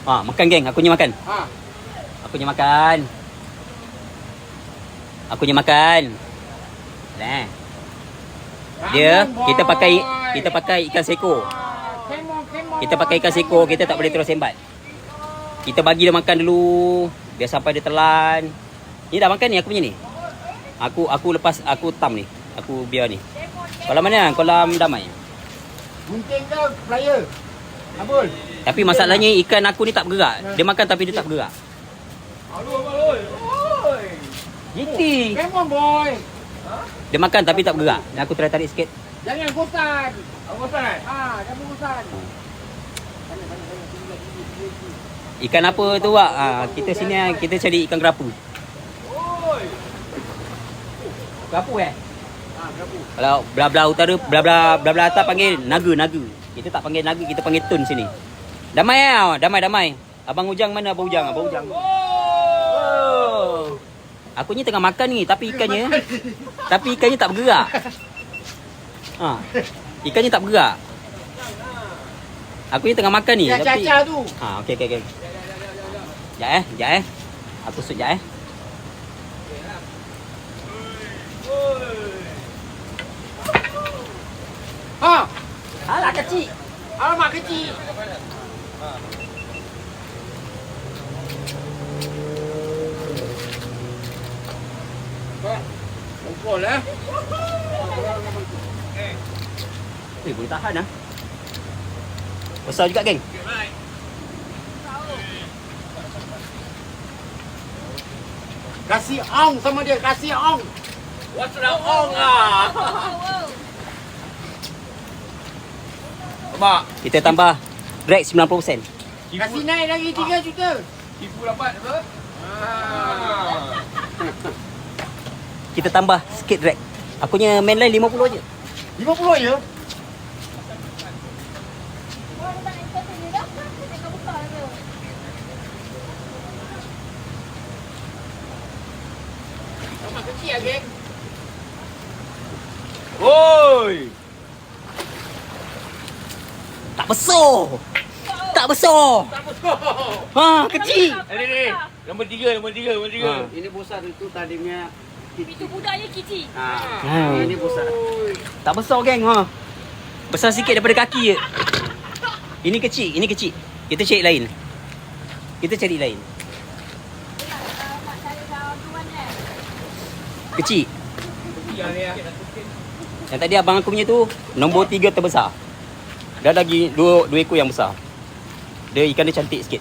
Makan geng, akunya makan. Akunya makan. Akunya makan. Nah. Dia kita pakai ikan seko. Kita pakai ikan seko, kita tak boleh terus sembat. Kita bagi dia makan dulu, biar sampai dia telan. Ni dah makan ni aku punya ni. Aku lepas aku tam ni. Aku biar ni. Kolam mana? Kolam Damai. Gunting ke flyer? Abul. Tapi masalahnya ikan aku ni tak bergerak. Dia makan tapi dia tak bergerak. Giti. Come on boy. Dia makan tapi tak bergerak. Dan aku try tarik sikit. Jangan bosan. Bosan. Jangan bosan. Ikan apa tu Wak? Kita sini kita cari ikan kerapu. Kerapu Kerapu. Kalau belah-belah utara, belah-belah atas panggil naga. Kita tak panggil naga, kita panggil tun sini. Damai damai. Abang Ujang mana Abang Ujang? Oh. Aku ni tengah makan ni tapi ikannya tak bergerak. Ikannya tak bergerak. Aku ni tengah makan ni tapi Caca tu. Okey. Sekejap Aku sut sekejap Alah kecil. Alamak kecil. Kumpul Boleh tahan Besar juga geng. Kasih ong sama dia, kasih ong. What's the ong Mak, kita tambah drag 90%. Kasih naik lagi 3 juta. Tipu dapat apa? Kita tambah sikit drag. Akunya mainline 50 je. 50 je? Alamak kecil lah geng. Oi. Tak besar. Kecil. Ni. Nombor 3. Ini besar itu tadinya. Itu budaknya kecil. Ini besar. Tak besar geng Besar sikit daripada kaki je. Ini kecil. Kita cari lain. Kecil. Yang tadi abang aku punya tu nombor 3 terbesar. Dah lagi dua ekor yang besar. Dia ikan dia cantik sikit.